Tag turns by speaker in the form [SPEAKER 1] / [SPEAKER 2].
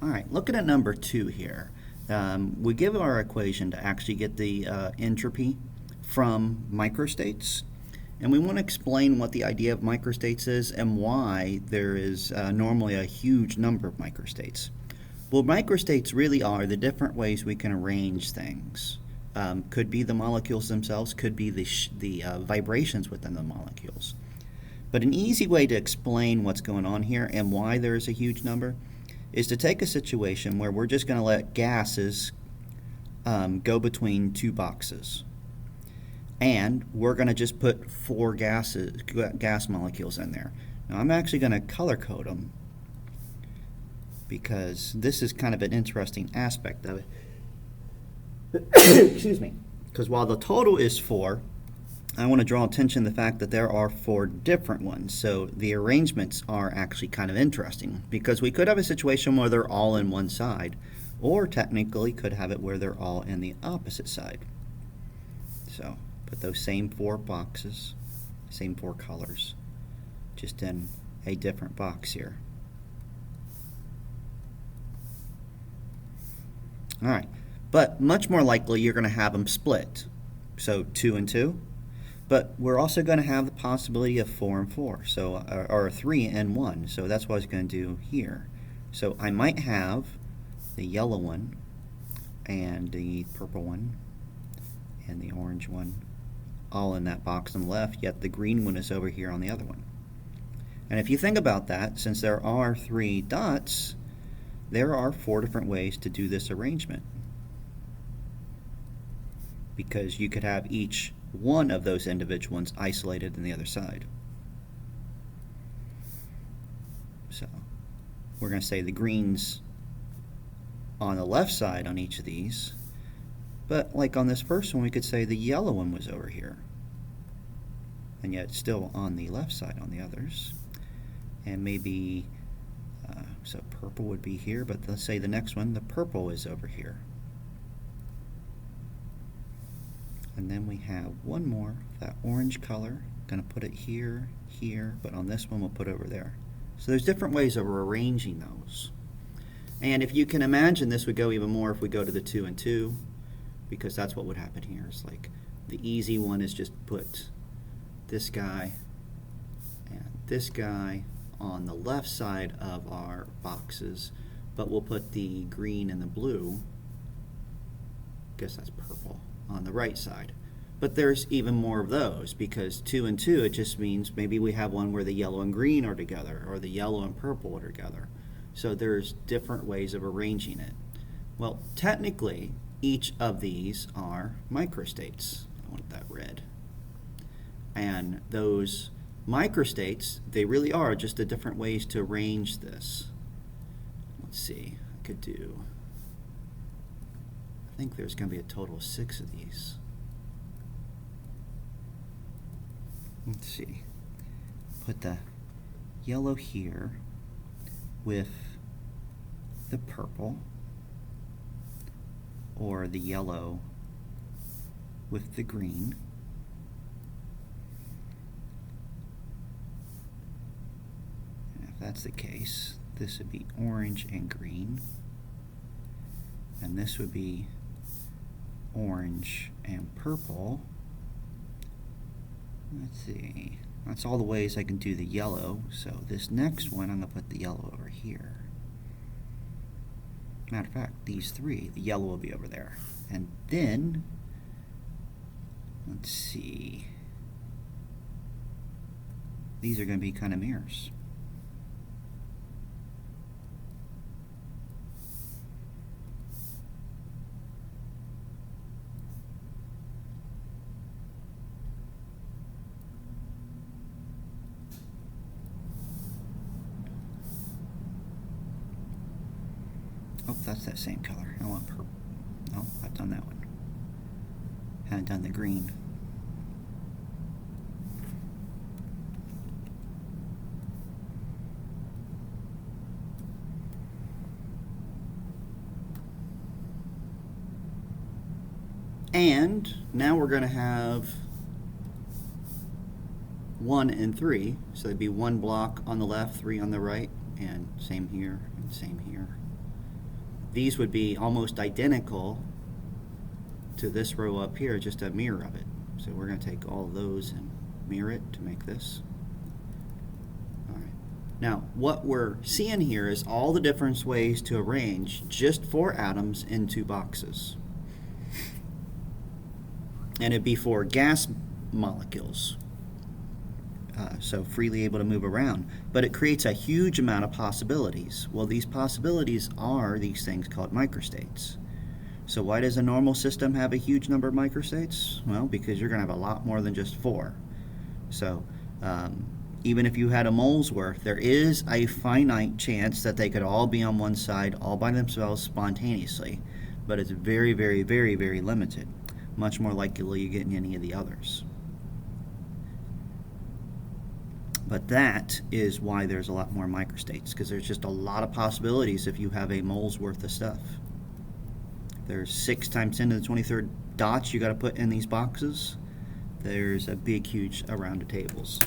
[SPEAKER 1] All right, looking at number 2 here. We give our equation to actually get the entropy from microstates. And we want to explain what the idea of microstates is and why there is normally a huge number of microstates. Well, microstates really are the different ways we can arrange things. Could be the molecules themselves, could be the vibrations within the molecules. But an easy way to explain what's going on here and why there is a huge number is to take a situation where we're just going to let gases go between two boxes. And we're going to just put 4 gas molecules in there. Now I'm actually going to color code them because this is kind of an interesting aspect of it. Excuse me. Because while the total is 4, I want to draw attention to the fact that there are 4 different ones. So the arrangements are actually kind of interesting because we could have a situation where they're all in one side, or technically could have it where they're all in the opposite side. So put those same 4 boxes, same 4 colors, just in a different box here. All right, but much more likely you're going to have them split. So 2 and 2. But we're also going to have the possibility of 4 and 4, so or 3 and 1. So that's what I was going to do here. So I might have the yellow one and the purple one and the orange one all in that box on the left, yet the green one is over here on the other one. And if you think about that, since there are 3 dots, there are 4 different ways to do this arrangement. Because you could have each one of those individual ones isolated in the other side. So we're going to say the green's on the left side on each of these, but like on this first one we could say the yellow one was over here, and yet still on the left side on the others. And maybe so purple would be here, but let's say the next one, the purple is over here. And then we have one more, that orange color. Going to put it here, here, but on this one we'll put it over there. So there's different ways of arranging those. And if you can imagine, this would go even more if we go to the 2 and 2, because that's what would happen here. It's like the easy one is just put this guy and this guy on the left side of our boxes, but we'll put the green and the blue, I guess that's purple, on the right side. But there's even more of those, because 2 and 2, it just means maybe we have one where the yellow and green are together, or the yellow and purple are together. So there's different ways of arranging it. Well, technically, each of these are microstates. I want that red. And those microstates, they really are just the different ways to arrange this. Let's see, I could do, I think there's going to be a total of 6 of these. Let's see, put the yellow here with the purple, or the yellow with the green. And if that's the case, this would be orange and green, and this would be orange and purple. Let's see, that's all the ways I can do the yellow. So this next one, I'm going to put the yellow over here. Matter of fact, these 3, the yellow will be over there. And then, let's see, these are going to be kind of mirrors. Oh, that's that same color. I want purple. No, I've done that one. Haven't done the green. And now we're going to have 1 and 3. So there'd be 1 block on the left, 3 on the right, and same here, and same here. these would be almost identical to this row up here, just a mirror of it. So we're going to take all of those and mirror it to make this. All right. Now, what we're seeing here is all the different ways to arrange just 4 atoms in 2 boxes. And it'd be for gas molecules, so freely able to move around. But it creates a huge amount of possibilities. Well, these possibilities are these things called microstates. So why does a normal system have a huge number of microstates? Well, because you're going to have a lot more than just 4. So even if you had a mole's worth, there is a finite chance that they could all be on one side all by themselves spontaneously, but it's very, very, very, very limited. Much more likely you get in any of the others. But that is why there's a lot more microstates, because there's just a lot of possibilities if you have a mole's worth of stuff. There's 6 times 10 to the 23rd dots you got to put in these boxes. There's a big, huge amount of tables.